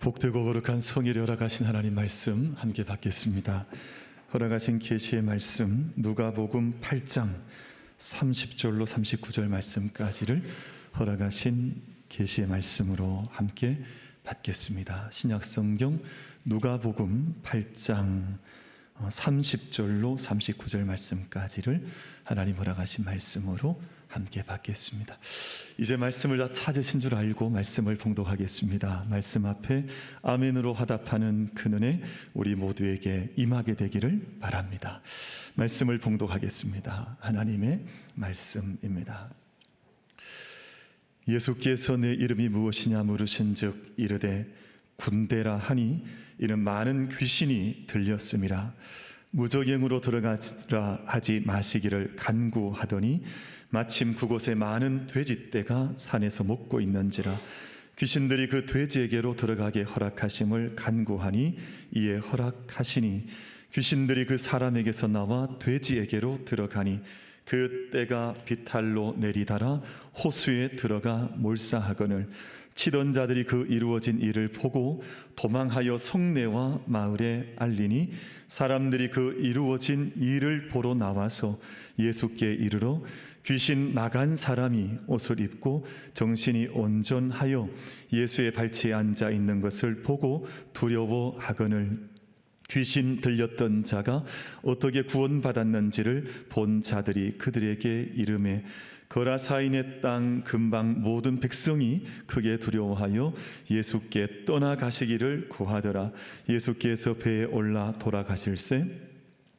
복되고 거룩한 성의를 허락하신 하나님 말씀 함께 받겠습니다. 허락하신 계시의 말씀 누가복음 8장 30절로 39절 말씀까지를 허락하신 계시의 말씀으로 함께 받겠습니다. 신약성경 누가복음 8장 30절로 39절 말씀까지를 하나님 허락하신 말씀으로 함께 받겠습니다. 이제 말씀을 다 찾으신 줄 알고 말씀을 봉독하겠습니다. 말씀 앞에 아멘으로 화답하는 그 은혜 우리 모두에게 임하게 되기를 바랍니다. 말씀을 봉독하겠습니다. 하나님의 말씀입니다. 예수께서 내 이름이 무엇이냐 물으신즉 이르되 군대라 하니 이는 많은 귀신이 들렸음이라. 무저갱으로 들어가라 하지 마시기를 간구하더니 마침 그곳에 많은 돼지떼가 산에서 먹고 있는지라. 귀신들이 그 돼지에게로 들어가게 허락하심을 간구하니 이에 허락하시니 귀신들이 그 사람에게서 나와 돼지에게로 들어가니 그 떼가 비탈로 내리달아 호수에 들어가 몰사하거늘 치던 자들이 그 이루어진 일을 보고 도망하여 성내와 마을에 알리니 사람들이 그 이루어진 일을 보러 나와서 예수께 이르러 귀신 나간 사람이 옷을 입고 정신이 온전하여 예수의 발치에 앉아 있는 것을 보고 두려워하거늘 귀신 들렸던 자가 어떻게 구원받았는지를 본 자들이 그들에게 이르매 거라사인의 땅 근방 모든 백성이 크게 두려워하여 예수께 떠나가시기를 구하더라. 예수께서 배에 올라 돌아가실새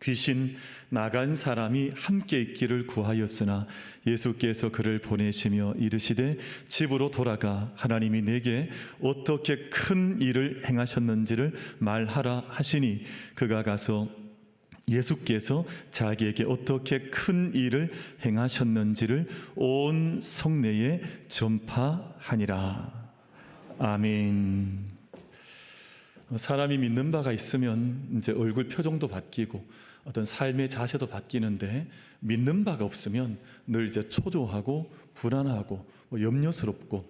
귀신 나간 사람이 함께 있기를 구하였으나 예수께서 그를 보내시며 이르시되 집으로 돌아가 하나님이 내게 어떻게 큰 일을 행하셨는지를 말하라 하시니 그가 가서 예수께서 자기에게 어떻게 큰 일을 행하셨는지를 온 성내에 전파하니라. 아멘. 사람이 믿는 바가 있으면 이제 얼굴 표정도 바뀌고 어떤 삶의 자세도 바뀌는데 믿는 바가 없으면 늘 이제 초조하고 불안하고 염려스럽고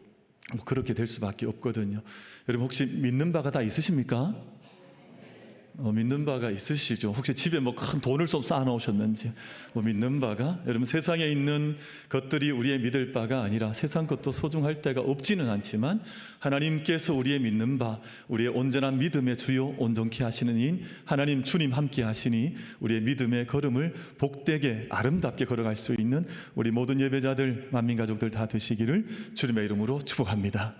그렇게 될 수밖에 없거든요. 여러분 혹시 믿는 바가 다 있으십니까? 믿는 바가 있으시죠? 혹시 집에 큰 돈을 좀 쌓아놓으셨는지 믿는 바가 여러분 세상에 있는 것들이 우리의 믿을 바가 아니라 세상 것도 소중할 때가 없지는 않지만 하나님께서 우리의 믿는 바 우리의 온전한 믿음의 주요 온전케 하시는 이인 하나님 주님 함께 하시니 우리의 믿음의 걸음을 복되게 아름답게 걸어갈 수 있는 우리 모든 예배자들 만민가족들 다 되시기를 주님의 이름으로 축복합니다.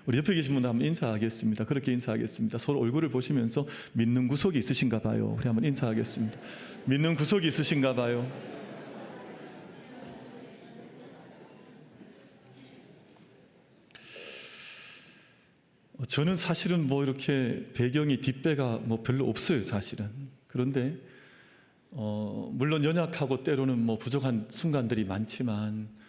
우리 옆에 계신 분 한번 인사하겠습니다. 그렇게 인사하겠습니다. 서로 얼굴을 보시면서 믿는 구석이 있으신가 봐요. 우리 한번 인사하겠습니다. 믿는 구석이 있으신가 봐요. 저는 사실은 이렇게 배경이 뒷배가 별로 없어요, 사실은. 그런데 물론 연약하고 때로는 부족한 순간들이 많지만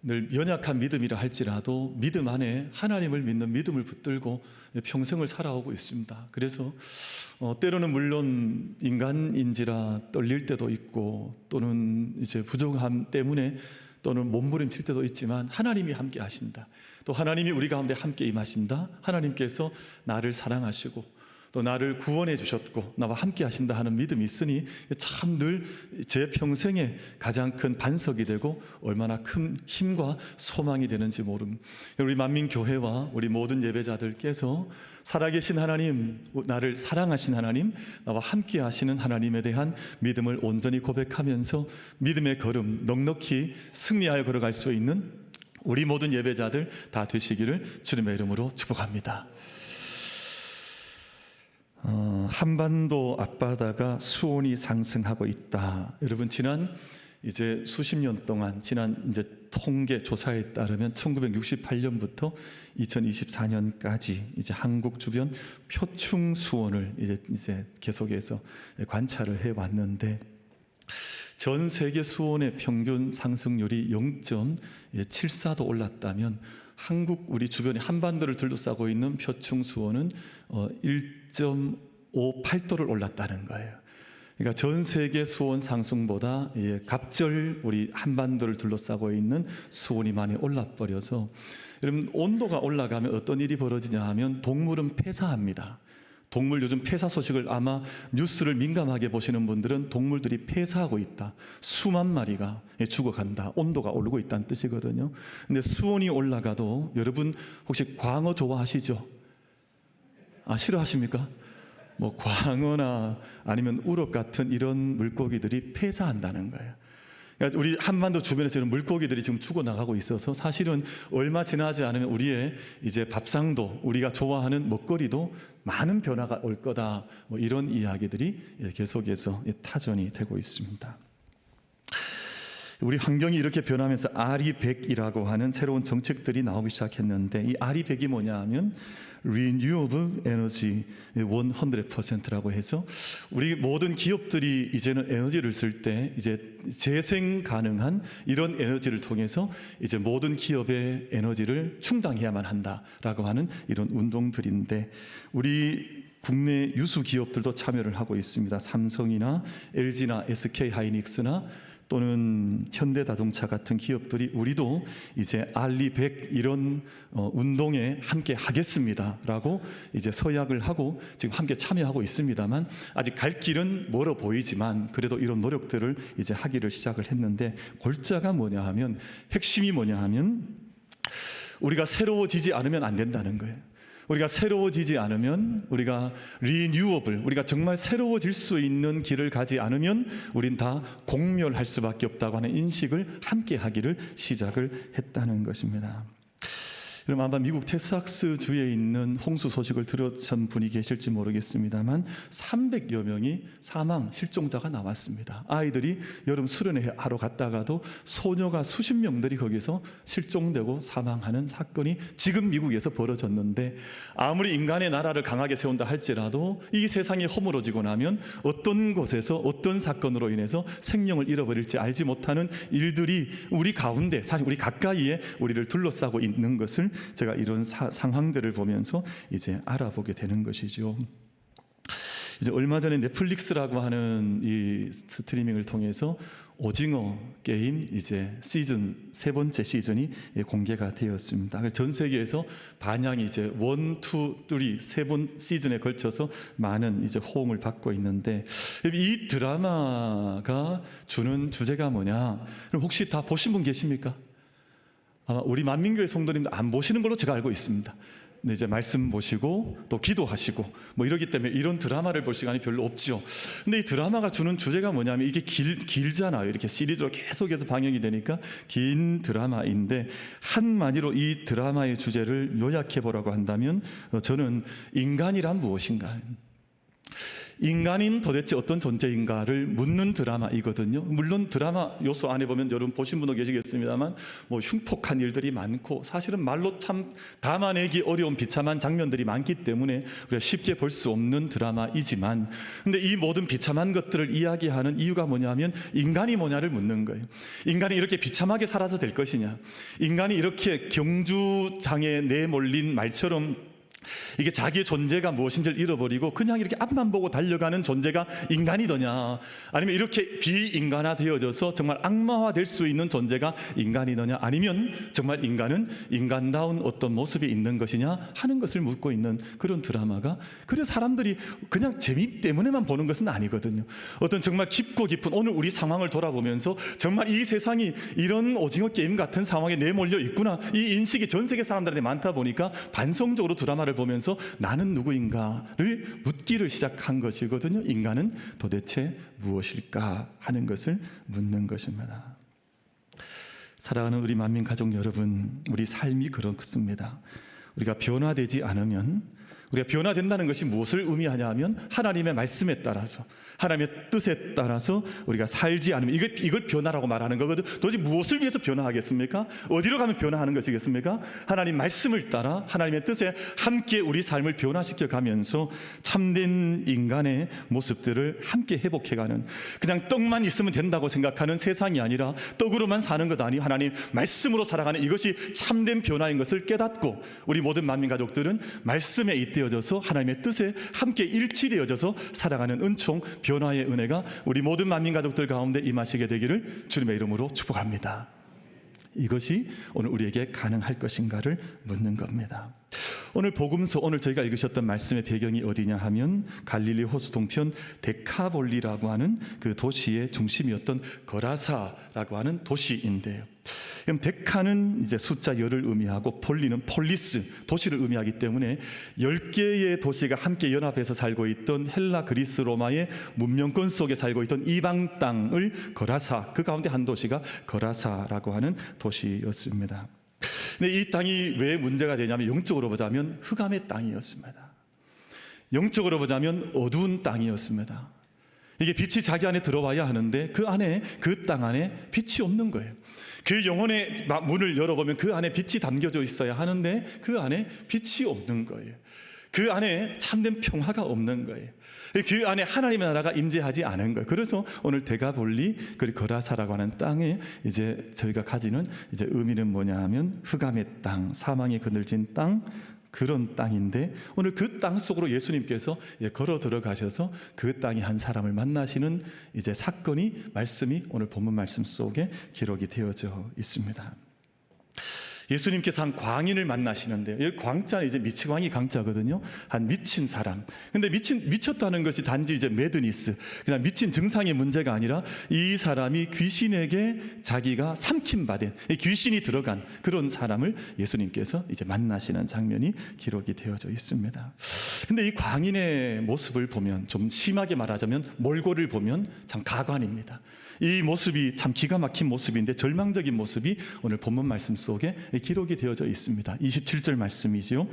늘 연약한 믿음이라 할지라도 믿음 안에 하나님을 믿는 믿음을 붙들고 평생을 살아오고 있습니다. 그래서 때로는 물론 인간인지라 떨릴 때도 있고 또는 이제 부족함 때문에 또는 몸부림칠 때도 있지만 하나님이 함께 하신다. 또 하나님이 우리 가운데 함께 임하신다. 하나님께서 나를 사랑하시고 또 나를 구원해 주셨고 나와 함께 하신다 하는 믿음이 있으니 참 늘 제 평생에 가장 큰 반석이 되고 얼마나 큰 힘과 소망이 되는지 모릅니다. 우리 만민교회와 우리 모든 예배자들께서 살아계신 하나님, 나를 사랑하신 하나님, 나와 함께 하시는 하나님에 대한 믿음을 온전히 고백하면서 믿음의 걸음 넉넉히 승리하여 걸어갈 수 있는 우리 모든 예배자들 다 되시기를 주님의 이름으로 축복합니다. 한반도 앞바다가 수온이 상승하고 있다. 여러분 지난 이제 수십 년 동안 지난 이제 통계 조사에 따르면 1968년부터 2024년까지 이제 한국 주변 표층 수온을 이제 계속해서 관찰을 해 왔는데 전 세계 수온의 평균 상승률이 0.74도 올랐다면 한국 우리 주변에 한반도를 둘러싸고 있는 표층 수온은 1.58도를 올랐다는 거예요. 그러니까 전 세계 수온 상승보다 갑절 우리 한반도를 둘러싸고 있는 수온이 많이 올라버려서, 여러분 온도가 올라가면 어떤 일이 벌어지냐 하면 동물은 폐사합니다. 동물 요즘 폐사 소식을 아마 뉴스를 민감하게 보시는 분들은 동물들이 폐사하고 있다, 수만 마리가 죽어간다, 온도가 오르고 있다는 뜻이거든요. 근데 수온이 올라가도 여러분 혹시 광어 좋아하시죠? 싫어하십니까? 뭐 광어나 아니면 우럭 같은 이런 물고기들이 폐사한다는 거예요. 그러니까 우리 한반도 주변에서 이런 물고기들이 지금 죽어나가고 있어서 사실은 얼마 지나지 않으면 우리의 이제 밥상도, 우리가 좋아하는 먹거리도 많은 변화가 올 거다, 뭐 이런 이야기들이 계속해서 타전이 되고 있습니다. 우리 환경이 이렇게 변하면서 RE100이라고 하는 새로운 정책들이 나오기 시작했는데, 이 RE100이 뭐냐 하면 Renewable Energy 100%라고 해서 우리 모든 기업들이 이제는 에너지를 쓸 때 이제 재생 가능한 이런 에너지를 통해서 이제 모든 기업의 에너지를 충당해야만 한다라고 하는 이런 운동들인데, 우리 국내 유수 기업들도 참여를 하고 있습니다. 삼성이나 LG나 SK하이닉스나 또는 현대자동차 같은 기업들이 우리도 이제 RE100 이런 운동에 함께 하겠습니다라고 이제 서약을 하고 지금 함께 참여하고 있습니다만, 아직 갈 길은 멀어 보이지만 그래도 이런 노력들을 이제 하기를 시작을 했는데, 골자가 뭐냐 하면, 핵심이 뭐냐 하면 우리가 새로워지지 않으면 안 된다는 거예요. 우리가 새로워지지 않으면, 우리가 리뉴어블, 우리가 정말 새로워질 수 있는 길을 가지 않으면 우린 다 공멸할 수밖에 없다고 하는 인식을 함께 하기를 시작을 했다는 것입니다. 여러분 아마 미국 텍사스 주에 있는 홍수 소식을 들으신 분이 계실지 모르겠습니다만 300여 명이 사망, 실종자가 나왔습니다. 아이들이 여름 수련회 하러 갔다가도 소녀가 수십 명들이 거기서 실종되고 사망하는 사건이 지금 미국에서 벌어졌는데, 아무리 인간의 나라를 강하게 세운다 할지라도 이 세상이 허물어지고 나면 어떤 곳에서 어떤 사건으로 인해서 생명을 잃어버릴지 알지 못하는 일들이 우리 가운데, 사실 우리 가까이에 우리를 둘러싸고 있는 것을 제가 이런 상황들을 보면서 이제 알아보게 되는 것이죠. 이제 얼마 전에 넷플릭스라고 하는 이 스트리밍을 통해서 오징어 게임 이제 시즌 세 번째 시즌이 공개가 되었습니다. 전 세계에서 반향이 이제 1, 2, 3 세 번 시즌에 걸쳐서 많은 이제 호응을 받고 있는데, 이 드라마가 주는 주제가 뭐냐? 그럼 혹시 다 보신 분 계십니까? 아마 우리 만민교회 성도님들 안 보시는 걸로 제가 알고 있습니다. 근데 이제 말씀 보시고 또 기도하시고 뭐 이러기 때문에 이런 드라마를 볼 시간이 별로 없죠. 근데 이 드라마가 주는 주제가 뭐냐면, 이게 길잖아요. 이렇게 시리즈로 계속해서 방영이 되니까 긴 드라마인데, 한마디로 이 드라마의 주제를 요약해 보라고 한다면 저는 인간이란 무엇인가, 인간인 도대체 어떤 존재인가를 묻는 드라마이거든요. 물론 드라마 요소 안에 보면 여러분 보신 분도 계시겠습니다만 뭐 흉폭한 일들이 많고, 사실은 말로 참 담아내기 어려운 비참한 장면들이 많기 때문에 우리가 쉽게 볼 수 없는 드라마이지만, 근데 이 모든 비참한 것들을 이야기하는 이유가 뭐냐면 인간이 뭐냐를 묻는 거예요. 인간이 이렇게 비참하게 살아서 될 것이냐, 인간이 이렇게 경주장에 내몰린 말처럼 이게 자기의 존재가 무엇인지를 잃어버리고 그냥 이렇게 앞만 보고 달려가는 존재가 인간이더냐, 아니면 이렇게 비인간화되어져서 정말 악마화될 수 있는 존재가 인간이더냐, 아니면 정말 인간은 인간다운 어떤 모습이 있는 것이냐 하는 것을 묻고 있는 그런 드라마가, 그래서 사람들이 그냥 재미 때문에만 보는 것은 아니거든요. 어떤 정말 깊고 깊은 오늘 우리 상황을 돌아보면서 정말 이 세상이 이런 오징어 게임 같은 상황에 내몰려 있구나, 이 인식이 전 세계 사람들한테 많다 보니까 반성적으로 드라마를 보면서 나는 누구인가를 묻기를 시작한 것이거든요. 인간은 도대체 무엇일까 하는 것을 묻는 것입니다. 사랑하는 우리 만민 가족 여러분, 우리 삶이 그렇습니다. 우리가 변화되지 않으면, 우리가 변화된다는 것이 무엇을 의미하냐 하면 하나님의 말씀에 따라서, 하나님의 뜻에 따라서 우리가 살지 않으면 이걸 변화라고 말하는 거거든. 도대체 무엇을 위해서 변화하겠습니까? 어디로 가면 변화하는 것이겠습니까? 하나님 말씀을 따라 하나님의 뜻에 함께 우리 삶을 변화시켜 가면서 참된 인간의 모습들을 함께 회복해가는, 그냥 떡만 있으면 된다고 생각하는 세상이 아니라 떡으로만 사는 것 아니 하나님 말씀으로 살아가는 이것이 참된 변화인 것을 깨닫고, 우리 모든 만민 가족들은 말씀에 있되 연합되어져서 하나님의 뜻에 함께 일치되어져서 살아가는 은총, 변화의 은혜가 우리 모든 만민 가족들 가운데 임하시게 되기를 주님의 이름으로 축복합니다. 이것이 오늘 우리에게 가능할 것인가를 묻는 겁니다. 오늘 복음서, 오늘 저희가 읽으셨던 말씀의 배경이 어디냐 하면 갈릴리 호수 동편 데카볼리라고 하는 그 도시의 중심이었던 거라사라고 하는 도시인데요. 그럼 데카는 이제 숫자 10을 의미하고 폴리는 폴리스, 도시를 의미하기 때문에 10개의 도시가 함께 연합해서 살고 있던 헬라, 그리스, 로마의 문명권 속에 살고 있던 이방 땅을 거라사, 그 가운데 한 도시가 거라사라고 하는 도시였습니다. 근데 이 땅이 왜 문제가 되냐면 영적으로 보자면 흑암의 땅이었습니다. 영적으로 보자면 어두운 땅이었습니다. 이게 빛이 자기 안에 들어와야 하는데 그 안에, 그 땅 안에 빛이 없는 거예요. 그 영혼의 문을 열어보면 그 안에 빛이 담겨져 있어야 하는데 그 안에 빛이 없는 거예요. 그 안에 참된 평화가 없는 거예요. 그 안에 하나님의 나라가 임재하지 않은 거예요. 그래서 오늘 데가볼리 그리고 거라사라고 하는 땅에 이제 저희가 가지는 이제 의미는 뭐냐 하면 흑암의 땅, 사망에 그늘진 땅, 그런 땅인데 오늘 그 땅 속으로 예수님께서 걸어 들어가셔서 그 땅에 한 사람을 만나시는 이제 사건이, 말씀이 오늘 본문 말씀 속에 기록이 되어져 있습니다. 예수님께서 한 광인을 만나시는데요. 이 광자는 이제 미치광이 강자거든요. 한 미친 사람. 근데 미쳤다는 것이 단지 이제 매드니스, 그냥 미친 증상의 문제가 아니라 이 사람이 귀신에게 자기가 삼킴받은, 귀신이 들어간 그런 사람을 예수님께서 이제 만나시는 장면이 기록이 되어져 있습니다. 근데 이 광인의 모습을 보면, 좀 심하게 말하자면 몰골을 보면 참 가관입니다. 이 모습이 참 기가 막힌 모습인데 절망적인 모습이 오늘 본문 말씀 속에 기록이 되어져 있습니다. 27절 말씀이지요.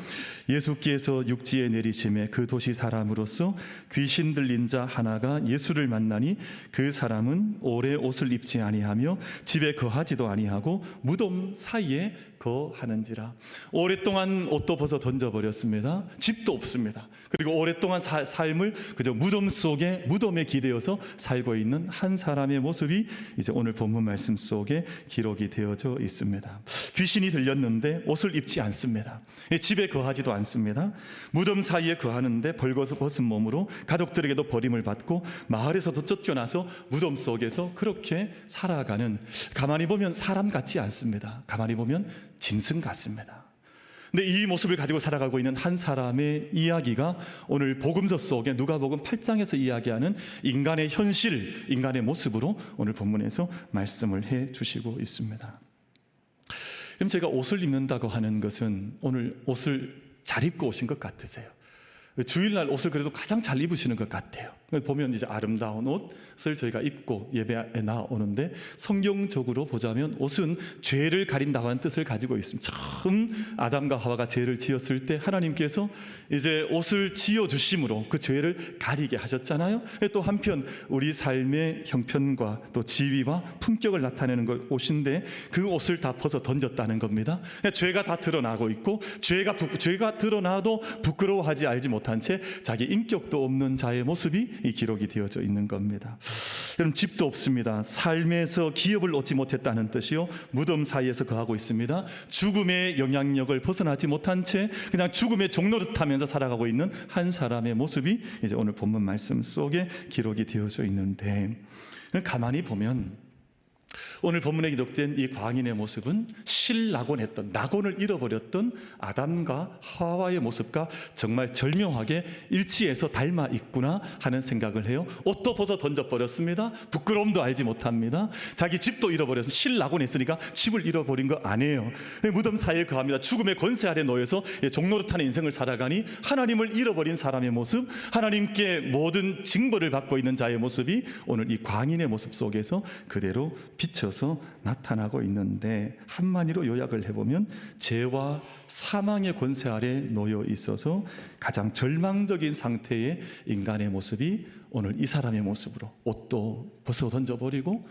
예수께서 육지에 내리심에 그 도시 사람으로서 귀신 들린 자 하나가 예수를 만나니 그 사람은 오래 옷을 입지 아니하며 집에 거하지도 아니하고 무덤 사이에 거하는지라. 오랫동안 옷도 벗어 던져버렸습니다. 집도 없습니다. 그리고 오랫동안 삶을 그저 무덤 속에, 무덤에 기대어서 살고 있는 한 사람의 모습이 이제 오늘 본문 말씀 속에 기록이 되어져 있습니다. 귀신이 들렸는데 옷을 입지 않습니다. 집에 거하지도 않습니다. 무덤 사이에 거하는데 벌거벗은 몸으로 가족들에게도 버림을 받고 마을에서도 쫓겨나서 무덤 속에서 그렇게 살아가는, 가만히 보면 사람 같지 않습니다. 가만히 보면 짐승 같습니다. 근데 이 모습을 가지고 살아가고 있는 한 사람의 이야기가 오늘 복음서 속에 누가복음 8장에서 이야기하는 인간의 현실, 인간의 모습으로 오늘 본문에서 말씀을 해 주시고 있습니다. 그럼 제가 옷을 입는다고 하는 것은 오늘 옷을 잘 입고 오신 것 같으세요? 주일날 옷을 그래도 가장 잘 입으시는 것 같아요. 보면 이제 아름다운 옷을 저희가 입고 예배에 나오는데 성경적으로 보자면 옷은 죄를 가린다고 하는 뜻을 가지고 있습니다. 처음 아담과 하와가 죄를 지었을 때 하나님께서 이제 옷을 지어주심으로 그 죄를 가리게 하셨잖아요. 또 한편 우리 삶의 형편과 또 지위와 품격을 나타내는 걸 옷인데 그 옷을 다 벗어 던졌다는 겁니다. 죄가 다 드러나고 있고 죄가 드러나도 부끄러워하지 알지 못한 채 자기 인격도 없는 자의 모습이 이 기록이 되어져 있는 겁니다. 그럼 집도 없습니다. 삶에서 기업을 얻지 못했다는 뜻이요, 무덤 사이에서 거하고 있습니다. 죽음의 영향력을 벗어나지 못한 채 그냥 죽음의 종노릇하면서 살아가고 있는 한 사람의 모습이 이제 오늘 본문 말씀 속에 기록이 되어져 있는데, 가만히 보면 오늘 본문에 기록된 이 광인의 모습은 실낙원했던, 낙원을 잃어버렸던 아담과 하와의 모습과 정말 절묘하게 일치해서 닮아 있구나 하는 생각을 해요. 옷도 벗어 던져버렸습니다. 부끄러움도 알지 못합니다. 자기 집도 잃어버렸습니다. 실낙원했으니까 집을 잃어버린 거 아니에요. 무덤 사이에 거합니다. 죽음의 권세 아래 놓여서 종노릇하는 인생을 살아가니 하나님을 잃어버린 사람의 모습, 하나님께 모든 징벌을 받고 있는 자의 모습이 오늘 이 광인의 모습 속에서 그대로 비춰서 나타나고 있는데, 한마디로 요약을 해보면 죄와 사망의 권세 아래 놓여 있어서 가장 절망적인 상태의 인간의 모습이 오늘 이 사람의 모습으로 옷도 벗어 던져버리고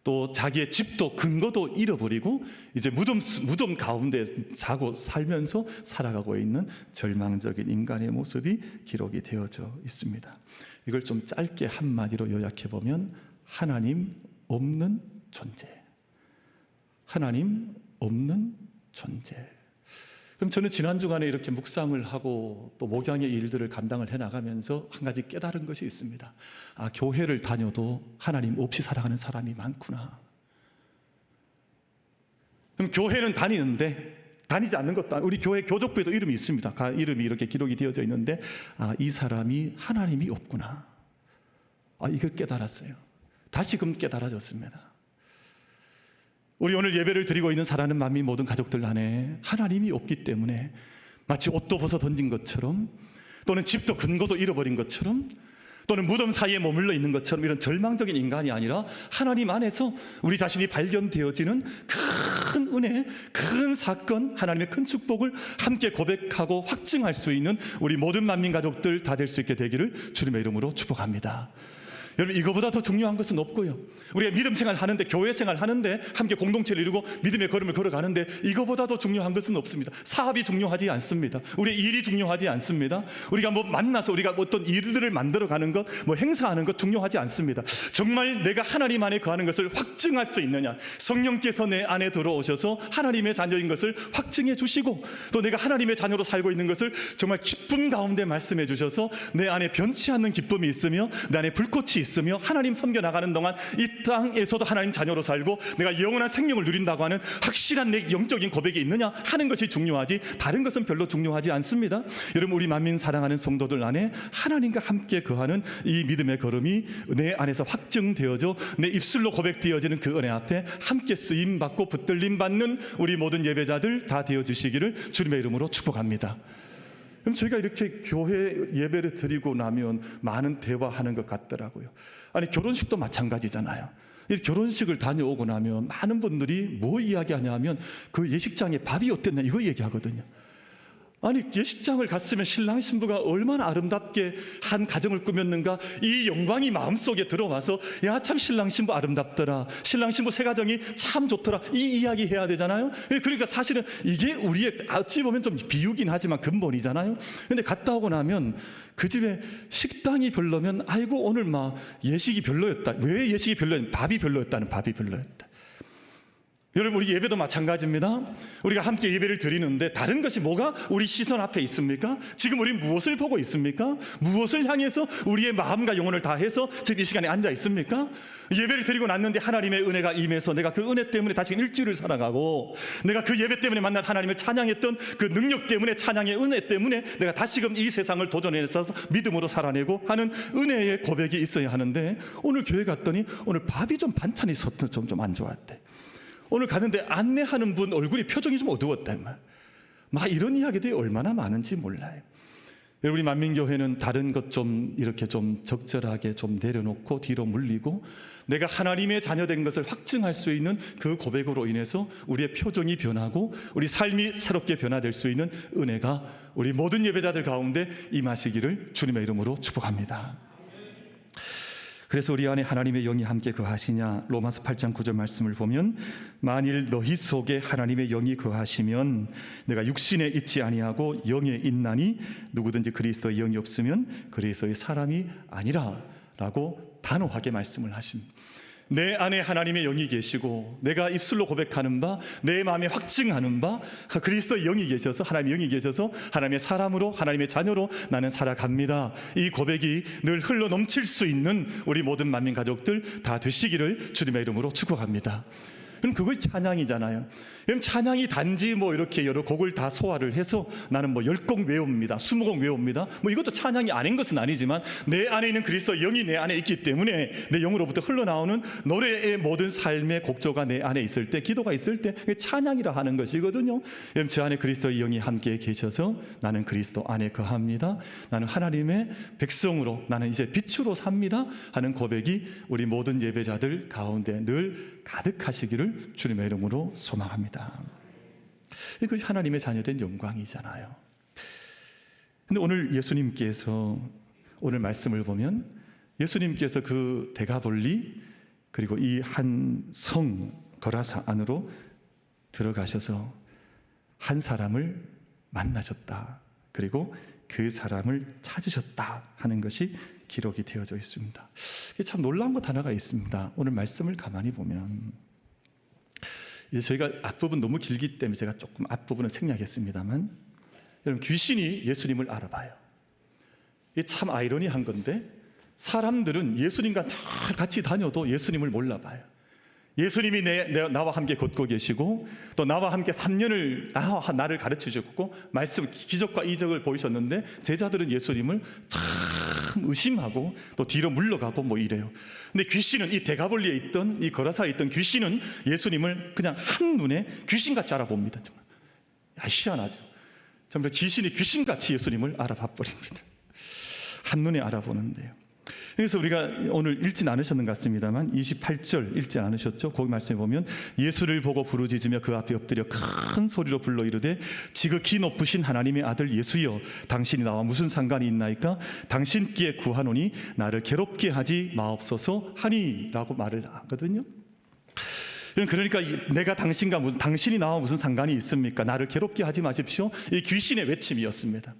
또 자기의 집도 근거도 잃어버리고 이제 무덤 가운데 자고 살면서 살아가고 있는 절망적인 인간의 모습이 기록이 되어져 있습니다. 이걸 좀 짧게 한마디로 요약해보면 하나님 없는 존재. 하나님 없는 존재. 그럼 저는 지난 주간에 이렇게 묵상을 하고 또 목양의 일들을 감당을 해나가면서 한 가지 깨달은 것이 있습니다. 아, 교회를 다녀도 하나님 없이 살아가는 사람이 많구나. 그럼 교회는 다니는데 다니지 않는 것도 우리 교회 교족부에도 이름이 있습니다. 이름이 이렇게 기록이 되어져 있는데 아, 이 사람이 하나님이 없구나. 아, 이걸 깨달았어요. 다시금 깨달아졌습니다. 우리 오늘 예배를 드리고 있는 사랑하는 만민 모든 가족들 안에 하나님이 없기 때문에 마치 옷도 벗어 던진 것처럼, 또는 집도 근거도 잃어버린 것처럼, 또는 무덤 사이에 머물러 있는 것처럼 이런 절망적인 인간이 아니라 하나님 안에서 우리 자신이 발견되어지는 큰 은혜, 큰 사건, 하나님의 큰 축복을 함께 고백하고 확증할 수 있는 우리 모든 만민 가족들 다 될 수 있게 되기를 주님의 이름으로 축복합니다. 여러분, 이거보다 더 중요한 것은 없고요. 우리가 믿음 생활 하는데, 교회 생활 하는데, 함께 공동체를 이루고 믿음의 걸음을 걸어가는데 이거보다 더 중요한 것은 없습니다. 사업이 중요하지 않습니다. 우리의 일이 중요하지 않습니다. 우리가 뭐 만나서 우리가 어떤 일들을 만들어가는 것, 뭐 행사하는 것 중요하지 않습니다. 정말 내가 하나님 안에 거하는 것을 확증할 수 있느냐, 성령께서 내 안에 들어오셔서 하나님의 자녀인 것을 확증해 주시고, 또 내가 하나님의 자녀로 살고 있는 것을 정말 기쁨 가운데 말씀해 주셔서 내 안에 변치 않는 기쁨이 있으며 내 안에 불꽃이 있으며 하나님 섬겨 나가는 동안 이 땅에서도 하나님 자녀로 살고 내가 영원한 생명을 누린다고 하는 확실한 내 영적인 고백이 있느냐 하는 것이 중요하지, 다른 것은 별로 중요하지 않습니다. 여러분, 우리 만민 사랑하는 성도들 안에 하나님과 함께 거하는 이 믿음의 걸음이 내 안에서 확증되어져 내 입술로 고백되어지는 그 은혜 앞에 함께 쓰임받고 붙들림 받는 우리 모든 예배자들 다 되어주시기를 주님의 이름으로 축복합니다. 그럼 저희가 이렇게 교회 예배를 드리고 나면 많은 대화하는 것 같더라고요. 아니, 결혼식도 마찬가지잖아요. 이 결혼식을 다녀오고 나면 많은 분들이 뭐 이야기하냐면 그 예식장에 밥이 어땠냐 이거 얘기하거든요. 아니, 예식장을 갔으면 신랑 신부가 얼마나 아름답게 한 가정을 꾸몄는가, 이 영광이 마음속에 들어와서 야, 참 신랑 신부 아름답더라, 신랑 신부 새 가정이 참 좋더라, 이 이야기 해야 되잖아요. 그러니까 사실은 이게 우리의 어찌 보면 좀 비유긴 하지만 근본이잖아요. 근데 갔다 오고 나면 그 집에 식당이 별로면 아이고 오늘 막 예식이 별로였다. 왜 예식이 별로였냐? 밥이 별로였다는, 밥이 별로였다. 여러분, 우리 예배도 마찬가지입니다. 우리가 함께 예배를 드리는데 다른 것이 뭐가 우리 시선 앞에 있습니까? 지금 우리 무엇을 보고 있습니까? 무엇을 향해서 우리의 마음과 영혼을 다해서 지금 이 시간에 앉아 있습니까? 예배를 드리고 났는데 하나님의 은혜가 임해서 내가 그 은혜 때문에 다시 일주일을 살아가고, 내가 그 예배 때문에 만난 하나님을 찬양했던 그 능력 때문에, 찬양의 은혜 때문에 내가 다시금 이 세상을 도전해서 믿음으로 살아내고 하는 은혜의 고백이 있어야 하는데, 오늘 교회 갔더니 오늘 밥이 좀 반찬이 좀 안 좋았대. 오늘 갔는데 안내하는 분 얼굴이 표정이 좀 어두웠다. 막 이런 이야기들이 얼마나 많은지 몰라요. 우리 만민교회는 다른 것 좀 이렇게 좀 적절하게 좀 내려놓고 뒤로 물리고 내가 하나님의 자녀된 것을 확증할 수 있는 그 고백으로 인해서 우리의 표정이 변하고 우리 삶이 새롭게 변화될 수 있는 은혜가 우리 모든 예배자들 가운데 임하시기를 주님의 이름으로 축복합니다. 그래서 우리 안에 하나님의 영이 함께 거하시냐, 로마서 8장 9절 말씀을 보면 만일 너희 속에 하나님의 영이 거하시면 내가 육신에 있지 아니하고 영에 있나니 누구든지 그리스도의 영이 없으면 그리스도의 사람이 아니라 라고 단호하게 말씀을 하십니다. 내 안에 하나님의 영이 계시고 내가 입술로 고백하는 바, 내 마음에 확증하는 바, 그리스도의 영이 계셔서, 하나님의 영이 계셔서 하나님의 사람으로, 하나님의 자녀로 나는 살아갑니다. 이 고백이 늘 흘러 넘칠 수 있는 우리 모든 만민 가족들 다 되시기를 주님의 이름으로 축복합니다. 그럼 그것이 찬양이잖아요. 그럼 찬양이 단지 뭐 이렇게 여러 곡을 다 소화를 해서 나는 뭐 10곡 외웁니다, 20곡 외웁니다, 뭐 이것도 찬양이 아닌 것은 아니지만 내 안에 있는 그리스도의 영이 내 안에 있기 때문에 내 영으로부터 흘러나오는 노래의 모든 삶의 곡조가 내 안에 있을 때, 기도가 있을 때 찬양이라 하는 것이거든요. 그럼 제 안에 그리스도의 영이 함께 계셔서 나는 그리스도 안에 거합니다, 나는 하나님의 백성으로, 나는 이제 빛으로 삽니다 하는 고백이 우리 모든 예배자들 가운데 늘 가득하시기를 주님의 이름으로 소망합니다. 이것이 하나님의 자녀된 영광이잖아요. 근데 오늘 예수님께서, 오늘 말씀을 보면 예수님께서 그 데가볼리 그리고 이 한 성 거라사 안으로 들어가셔서 한 사람을 만나셨다, 그리고 그 사람을 찾으셨다 하는 것이 기록이 되어져 있습니다. 참 놀라운 것 하나가 있습니다. 오늘 말씀을 가만히 보면 이제 저희가 앞부분 너무 길기 때문에 제가 조금 앞부분은 생략했습니다만, 여러분 귀신이 예수님을 알아봐요. 이게 참 아이러니한 건데 사람들은 예수님과 늘 같이 다녀도 예수님을 몰라봐요. 예수님이 나와 함께 걷고 계시고 또 나와 함께 3년을 나를 가르쳐 주셨고 말씀 기적과 이적을 보이셨는데 제자들은 예수님을 참 의심하고 또 뒤로 물러가고 뭐 이래요. 근데 귀신은 이 데가볼리에 있던 이 거라사에 있던 귀신은 예수님을 그냥 한눈에 귀신같이 알아봅니다. 정말 희한하죠. 정말 귀신이 귀신같이 예수님을 알아봐 버립니다. 한눈에 알아보는데요. 그래서 우리가 오늘 읽진 않으셨는 것 같습니다만 28절 읽지 않으셨죠? 거기 말씀에 보면 예수를 보고 부르짖으며 그 앞에 엎드려 큰 소리로 불러 이르되 지극히 높으신 하나님의 아들 예수여 당신이 나와 무슨 상관이 있나이까? 당신께 구하노니 나를 괴롭게 하지 마옵소서 하니 라고 말을 하거든요. 그러니까 내가 당신이 나와 무슨 상관이 있습니까? 나를 괴롭게 하지 마십시오. 이 귀신의 외침이었습니다.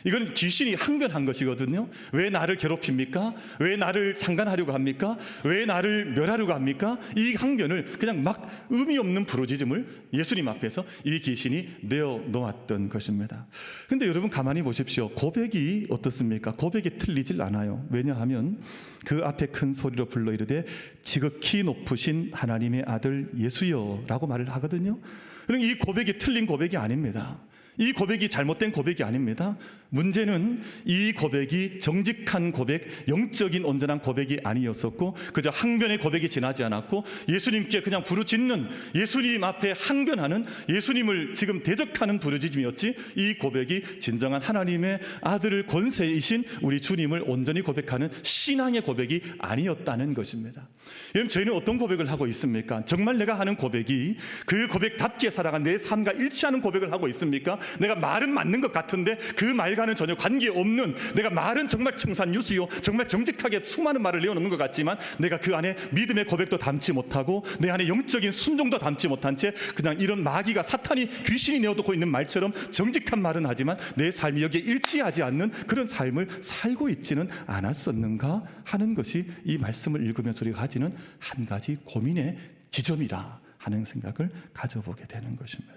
이건 귀신이 항변한 것이거든요. 왜 나를 괴롭힙니까? 왜 나를 상관하려고 합니까? 왜 나를 멸하려고 합니까? 이 항변을 그냥 막 의미 없는 부르짖음을 예수님 앞에서 이 귀신이 내어놓았던 것입니다. 근데 여러분 가만히 보십시오. 고백이 어떻습니까? 고백이 틀리질 않아요. 왜냐하면 그 앞에 큰 소리로 불러 이르되 지극히 높으신 하나님의 아들 예수여 라고 말을 하거든요. 그러니까 이 고백이 틀린 고백이 아닙니다. 이 고백이 잘못된 고백이 아닙니다. 문제는 이 고백이 정직한 고백, 영적인 온전한 고백이 아니었었고 그저 항변의 고백이 지나지 않았고 예수님께 그냥 부르짖는, 예수님 앞에 항변하는, 예수님을 지금 대적하는 부르짖음이었지 이 고백이 진정한 하나님의 아들을 권세이신 우리 주님을 온전히 고백하는 신앙의 고백이 아니었다는 것입니다. 여러분 저희는 어떤 고백을 하고 있습니까? 정말 내가 하는 고백이 그 고백답게 살아간 내 삶과 일치하는 고백을 하고 있습니까? 내가 말은 맞는 것 같은데 그 말과는 전혀 관계없는, 내가 말은 정말 청산유수요 정말 정직하게 수많은 말을 내어놓는 것 같지만 내가 그 안에 믿음의 고백도 담지 못하고 내 안에 영적인 순종도 담지 못한 채 그냥 이런 마귀가 사탄이 귀신이 내어놓고 있는 말처럼 정직한 말은 하지만 내 삶이 여기에 일치하지 않는 그런 삶을 살고 있지는 않았었는가 하는 것이 이 말씀을 읽으면서 우리가 가지는 한 가지 고민의 지점이라 하는 생각을 가져보게 되는 것입니다.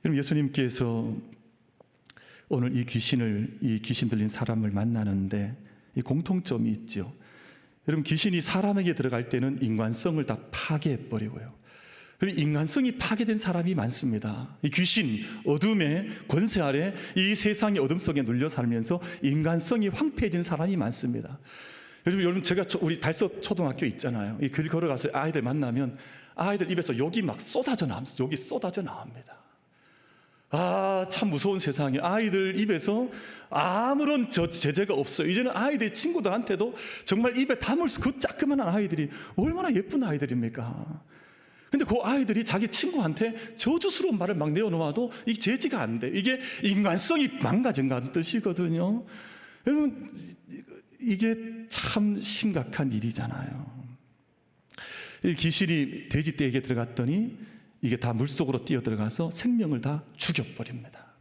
여러분 예수님께서 오늘 이 귀신 들린 사람을 만나는데 이 공통점이 있죠. 여러분 귀신이 사람에게 들어갈 때는 인간성을 다 파괴해버리고요. 그리고 인간성이 파괴된 사람이 많습니다. 이 귀신, 어둠의 권세 아래 이 세상의 어둠 속에 눌려 살면서 인간성이 황폐해진 사람이 많습니다. 여러분 제가 우리 달서 초등학교 있잖아요. 이 길 걸어가서 아이들 만나면 아이들 입에서 욕이 막 쏟아져 나옵니다. 참 무서운 세상에 아이들 입에서 아무런 제재가 없어요. 이제는 아이들 친구들한테도 정말 입에 담을 수, 그 자그마한 아이들이 얼마나 예쁜 아이들입니까? 근데 그 아이들이 자기 친구한테 저주스러운 말을 막 내어놓아도 이게 제지가 안 돼. 이게 인간성이 망가진다는 뜻이거든요. 여러분 이게 참 심각한 일이잖아요. 이 귀신이 돼지떼에게 들어갔더니 이게 다 물속으로 뛰어들어가서 생명을 다 죽여버립니다.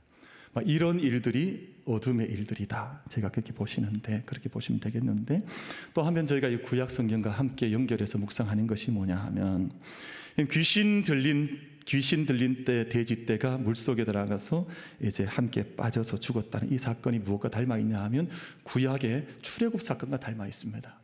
이런 일들이 어둠의 일들이다. 제가 그렇게 보시면 되겠는데 또 한편 저희가 이 구약 성경과 함께 연결해서 묵상하는 것이 뭐냐 하면 귀신 들린 때 돼지떼가 물속에 들어가서 이제 함께 빠져서 죽었다는 이 사건이 무엇과 닮아 있냐 하면 구약의 출애굽 사건과 닮아 있습니다.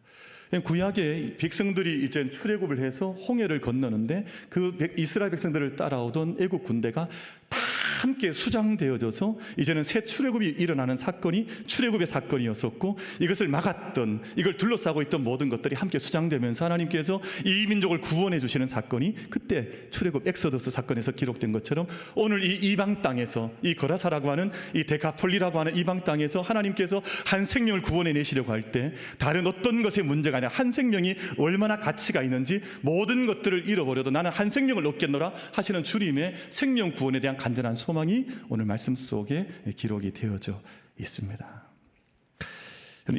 구약의 백성들이 이제 출애굽을 해서 홍해를 건너는데 그 이스라엘 백성들을 따라오던 애국 군대가 다 함께 수장되어져서 이제는 새 출애굽이 일어나는 사건이 출애굽의 사건이었었고 이것을 막았던, 이걸 둘러싸고 있던 모든 것들이 함께 수장되면서 하나님께서 이 민족을 구원해 주시는 사건이 그때 출애굽 엑소더스 사건에서 기록된 것처럼 오늘 이 이방 땅에서 이 거라사라고 하는 이 데카폴리라고 하는 이방 땅에서 하나님께서 한 생명을 구원해 내시려고 할 때 다른 어떤 것의 문제가 아니라 한 생명이 얼마나 가치가 있는지 모든 것들을 잃어버려도 나는 한 생명을 얻겠노라 하시는 주님의 생명 구원에 대한 간절한 소망이 오늘 말씀 속에 기록이 되어져 있습니다.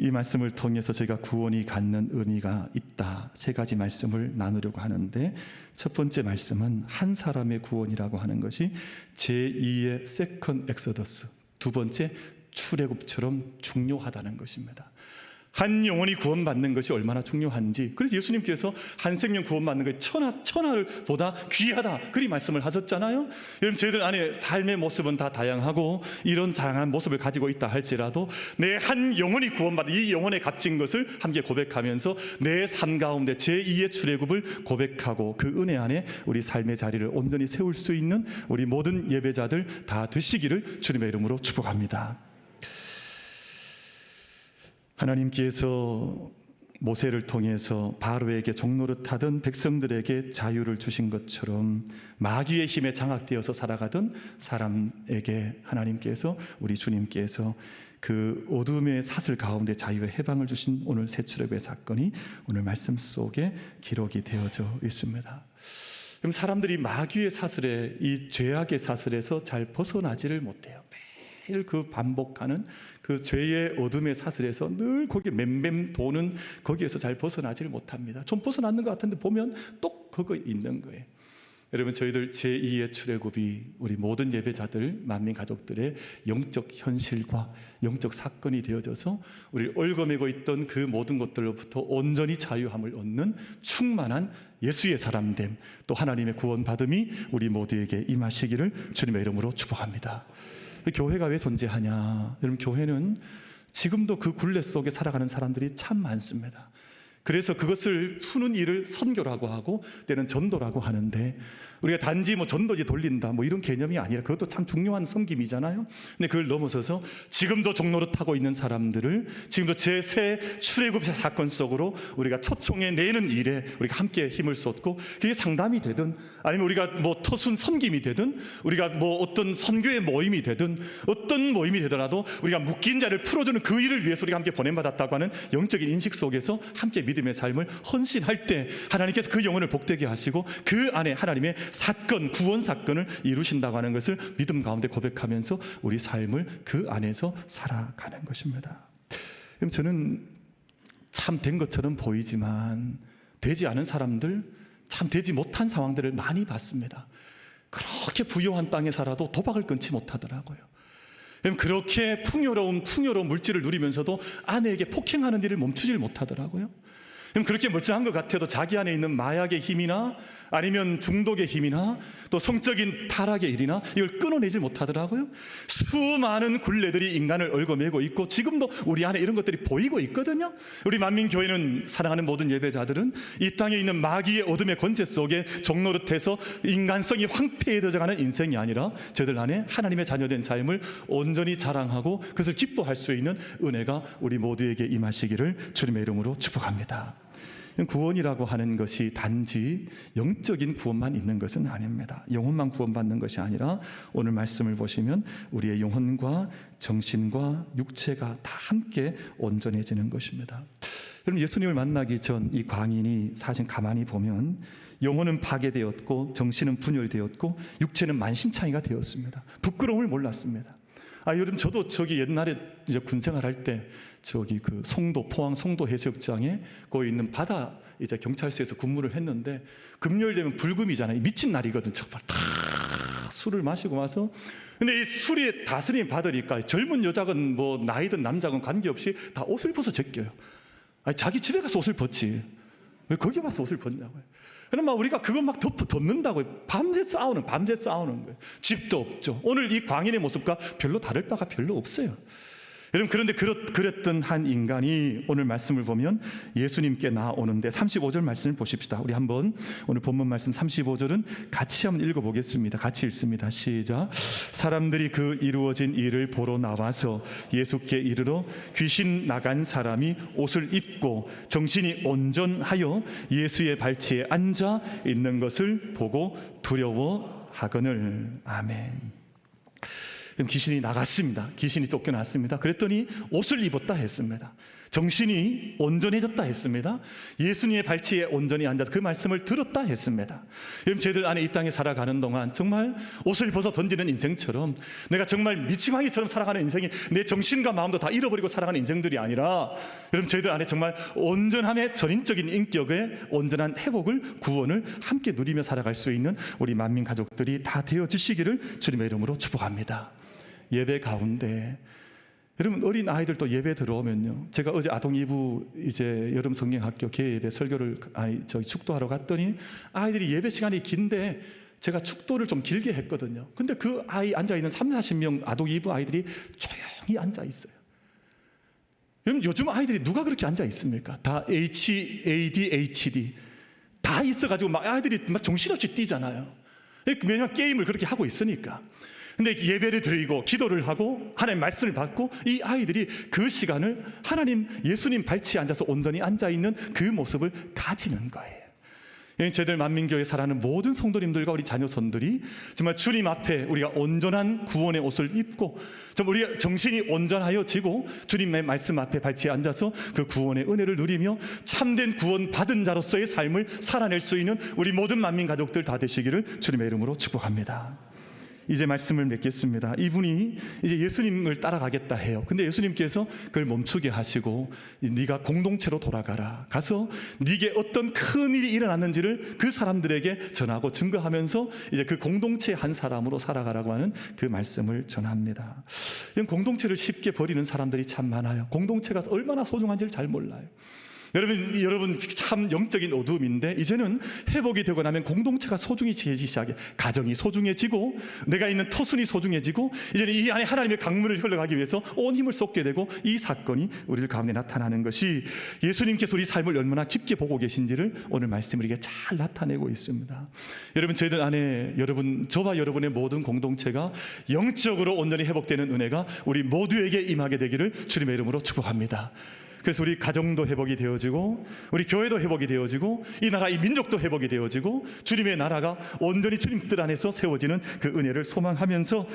이 말씀을 통해서 저희가 구원이 갖는 의미가 있다. 세 가지 말씀을 나누려고 하는데 첫 번째 말씀은 한 사람의 구원이라고 하는 것이 제2의 세컨 엑소더스, 두 번째 출애굽처럼 중요하다는 것입니다. 한 영혼이 구원받는 것이 얼마나 중요한지, 그래서 예수님께서 한 생명 구원받는 것이 천하를 보다 귀하다, 그리 말씀을 하셨잖아요. 여러분, 저희들 안에 삶의 모습은 다 다양하고 이런 다양한 모습을 가지고 있다 할지라도 내 한 영혼이 구원받는 이 영혼의 값진 것을 함께 고백하면서 내 삶 가운데 제2의 출애굽을 고백하고 그 은혜 안에 우리 삶의 자리를 온전히 세울 수 있는 우리 모든 예배자들 다 되시기를 주님의 이름으로 축복합니다. 하나님께서 모세를 통해서 바로에게 종노릇하던 백성들에게 자유를 주신 것처럼 마귀의 힘에 장악되어서 살아가던 사람에게 하나님께서, 우리 주님께서 그 어둠의 사슬 가운데 자유의 해방을 주신 오늘 새 출애굽의 사건이 오늘 말씀 속에 기록이 되어져 있습니다. 그럼 사람들이 마귀의 사슬에, 이 죄악의 사슬에서 잘 벗어나지를 못해요. 매일 그 반복하는 그 죄의 어둠의 사슬에서 늘 거기 맴맴 도는 거기에서 잘 벗어나지를 못합니다. 좀 벗어났는 것 같은데 보면 또 그거 있는 거예요. 여러분, 저희들 제2의 출애굽이 우리 모든 예배자들, 만민 가족들의 영적 현실과 영적 사건이 되어져서 우리 얽어매고 있던 그 모든 것들로부터 온전히 자유함을 얻는 충만한 예수의 사람됨, 또 하나님의 구원받음이 우리 모두에게 임하시기를 주님의 이름으로 축복합니다. 교회가 왜 존재하냐? 여러분, 교회는 지금도 그 굴레 속에 살아가는 사람들이 참 많습니다. 그래서 그것을 푸는 일을 선교라고 하고 때는 전도라고 하는데, 우리가 단지 전도지 돌린다 이런 개념이 아니라 그것도 참 중요한 섬김이잖아요. 근데 그걸 넘어서서 지금도 종노릇하고 있는 사람들을 지금도 제3 출애굽 사건 속으로 우리가 초청해 내는 일에 우리가 함께 힘을 쏟고, 그게 상담이 되든 아니면 우리가 터순 섬김이 되든 우리가 어떤 선교의 모임이 되든 어떤 모임이 되더라도 우리가 묶인 자를 풀어주는 그 일을 위해서 우리가 함께 보냄받았다고 하는 영적인 인식 속에서 함께 믿음의 삶을 헌신할 때 하나님께서 그 영혼을 복되게 하시고 그 안에 하나님의 사건, 구원 사건을 이루신다고 하는 것을 믿음 가운데 고백하면서 우리 삶을 그 안에서 살아가는 것입니다. 그럼 저는 참 된 것처럼 보이지만 되지 않은 사람들, 참 되지 못한 상황들을 많이 봤습니다. 그렇게 부유한 땅에 살아도 도박을 끊지 못하더라고요. 그렇게 풍요로운 물질을 누리면서도 아내에게 폭행하는 일을 멈추질 못하더라고요. 그렇게 멀쩡한 것 같아도 자기 안에 있는 마약의 힘이나 아니면 중독의 힘이나 또 성적인 타락의 일이나 이걸 끊어내지 못하더라고요. 수많은 굴레들이 인간을 얽어매고 있고 지금도 우리 안에 이런 것들이 보이고 있거든요. 우리 만민교회는, 사랑하는 모든 예배자들은 이 땅에 있는 마귀의 어둠의 권세 속에 종노릇해서 인간성이 황폐해져가는 인생이 아니라 저들 안에 하나님의 자녀된 삶을 온전히 자랑하고 그것을 기뻐할 수 있는 은혜가 우리 모두에게 임하시기를 주님의 이름으로 축복합니다. 구원이라고 하는 것이 단지 영적인 구원만 있는 것은 아닙니다. 영혼만 구원받는 것이 아니라 오늘 말씀을 보시면 우리의 영혼과 정신과 육체가 다 함께 온전해지는 것입니다. 그럼 예수님을 만나기 전 이 광인이 사실 가만히 보면 영혼은 파괴되었고 정신은 분열되었고 육체는 만신창이가 되었습니다. 부끄러움을 몰랐습니다. 요즘 저도 옛날에 이제 군 생활할 때 그 포항 송도 해수욕장에 거기 있는 바다 이제 경찰서에서 근무를 했는데 금요일 되면 불금이잖아요. 미친 날이거든. 정말 다 술을 마시고 와서, 근데 이 술이 다스림 받으니까 젊은 여자건 나이든 남자건 관계없이 다 옷을 벗어 제껴요. 자기 집에 가서 옷을 벗지 왜 거기 와서 옷을 벗냐고요. 그럼 우리가 그거 막 덮는다고요. 밤새 싸우는 거예요. 집도 없죠. 오늘 이 광인의 모습과 별로 다를 바가 별로 없어요. 여러분, 그런데 그랬던 한 인간이 오늘 말씀을 보면 예수님께 나오는데 35절 말씀을 보십시다. 우리 한번 오늘 본문 말씀 35절은 같이 한번 읽어보겠습니다. 같이 읽습니다. 시작. 사람들이 그 이루어진 일을 보러 나와서 예수께 이르러 귀신 나간 사람이 옷을 입고 정신이 온전하여 예수의 발치에 앉아 있는 것을 보고 두려워하거늘. 아멘. 귀신이 나갔습니다. 귀신이 쫓겨났습니다. 그랬더니 옷을 입었다 했습니다. 정신이 온전해졌다 했습니다. 예수님의 발치에 온전히 앉아서 그 말씀을 들었다 했습니다. 여러분, 저희들 안에 이 땅에 살아가는 동안 정말 옷을 벗어 던지는 인생처럼 내가 정말 미치광이처럼 살아가는 인생이, 내 정신과 마음도 다 잃어버리고 살아가는 인생들이 아니라, 여러분, 저희들 안에 정말 온전함의 전인적인 인격의 온전한 회복을, 구원을 함께 누리며 살아갈 수 있는 우리 만민 가족들이 다 되어지시기를 주님의 이름으로 축복합니다. 예배 가운데 여러분, 어린 아이들도 예배 들어오면요, 제가 어제 아동 2부 이제 여름 성경학교 개예배 설교를 축도하러 갔더니 아이들이 예배 시간이 긴데 제가 축도를 좀 길게 했거든요. 근데 그 아이 앉아있는 30-40명 아동 2부 아이들이 조용히 앉아있어요. 여러분, 요즘 아이들이 누가 그렇게 앉아있습니까? 다 ADHD 다 있어가지고 막 아이들이 막 정신없이 뛰잖아요. 왜냐하면 게임을 그렇게 하고 있으니까. 근데 예배를 드리고 기도를 하고 하나님 말씀을 받고 이 아이들이 그 시간을 하나님 예수님 발치에 앉아서 온전히 앉아있는 그 모습을 가지는 거예요. 저희들 만민교회 살아가는 모든 성도님들과 우리 자녀손들이 정말 주님 앞에 우리가 온전한 구원의 옷을 입고 정말 우리가 정신이 온전하여지고 주님의 말씀 앞에 발치에 앉아서 그 구원의 은혜를 누리며 참된 구원 받은 자로서의 삶을 살아낼 수 있는 우리 모든 만민 가족들 다 되시기를 주님의 이름으로 축복합니다. 이제 말씀을 맺겠습니다. 이분이 이제 예수님을 따라가겠다 해요. 근데 예수님께서 그걸 멈추게 하시고 네가 공동체로 돌아가라. 가서 네게 어떤 큰 일이 일어났는지를 그 사람들에게 전하고 증거하면서 이제 그 공동체의 한 사람으로 살아가라고 하는 그 말씀을 전합니다. 공동체를 쉽게 버리는 사람들이 참 많아요. 공동체가 얼마나 소중한지를 잘 몰라요. 여러분 참 영적인 어두움인데 이제는 회복이 되고 나면 공동체가 소중해지기 시작해. 가정이 소중해지고 내가 있는 터순이 소중해지고 이제는 이 안에 하나님의 강물을 흘러가기 위해서 온 힘을 쏟게 되고 이 사건이 우리들 가운데 나타나는 것이 예수님께서 우리 삶을 얼마나 깊게 보고 계신지를 오늘 말씀을 이게 잘 나타내고 있습니다. 여러분, 저희들 안에 저와 여러분의 모든 공동체가 영적으로 온전히 회복되는 은혜가 우리 모두에게 임하게 되기를 주님의 이름으로 축복합니다. 그래서 우리 가정도 회복이 되어지고 우리 교회도 회복이 되어지고 이 나라 이 민족도 회복이 되어지고 주님의 나라가 온전히 주님 뜻 안에서 세워지는 그 은혜를 소망하면서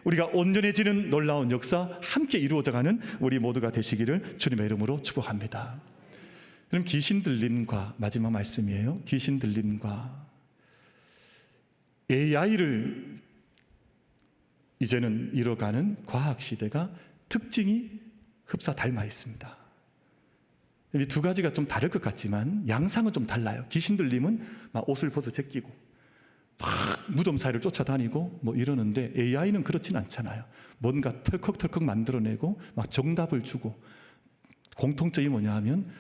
우리가 온전해지는 놀라운 역사 함께 이루어져가는 우리 모두가 되시기를 주님의 이름으로 축복합니다. 그럼 귀신 들림과 마지막 말씀이에요. 귀신 들림과 AI를 이제는 이뤄가는 과학 시대가 특징이 흡사 닮아 있습니다. 이 두 가지가 좀 다를 것 같지만 양상은 좀 달라요. 귀신 들림은 막 옷을 벗어 제끼고 막 무덤 사이를 쫓아다니고 뭐 이러는데 AI는 그렇진 않잖아요. 뭔가 털컥털컥 만들어내고 막 정답을 주고 공통점이 뭐냐 하면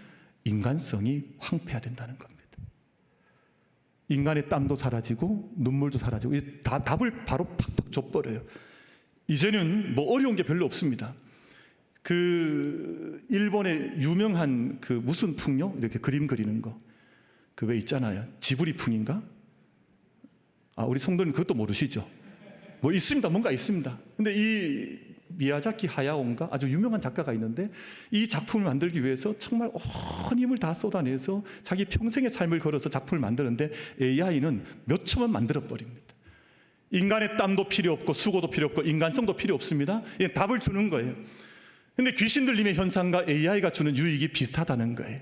인간성이 황폐화된다는 겁니다. 인간의 땀도 사라지고 눈물도 사라지고 다 답을 바로 팍팍 줘버려요. 이제는 뭐 어려운 게 별로 없습니다. 그 일본의 유명한 그 무슨 풍요 이렇게 그림 그리는 거 그 왜 있잖아요. 지브리 풍인가? 우리 성도님 그것도 모르시죠? 뭐 있습니다. 뭔가 있습니다. 근데 이 미야자키 하야오인가 아주 유명한 작가가 있는데 이 작품을 만들기 위해서 정말 온 힘을 다 쏟아내서 자기 평생의 삶을 걸어서 작품을 만드는데 AI는 몇 초만 만들어 버립니다. 인간의 땀도 필요 없고 수고도 필요 없고 인간성도 필요 없습니다. 답을 주는 거예요. 근데 귀신 들림의 현상과 AI가 주는 유익이 비슷하다는 거예요.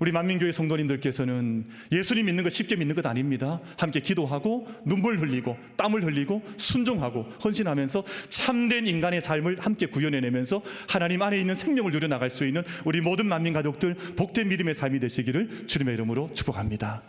우리 만민교회 성도님들께서는 예수님 믿는 것 쉽게 믿는 것 아닙니다. 함께 기도하고 눈물 흘리고 땀을 흘리고 순종하고 헌신하면서 참된 인간의 삶을 함께 구현해내면서 하나님 안에 있는 생명을 누려나갈 수 있는 우리 모든 만민 가족들 복된 믿음의 삶이 되시기를 주님의 이름으로 축복합니다.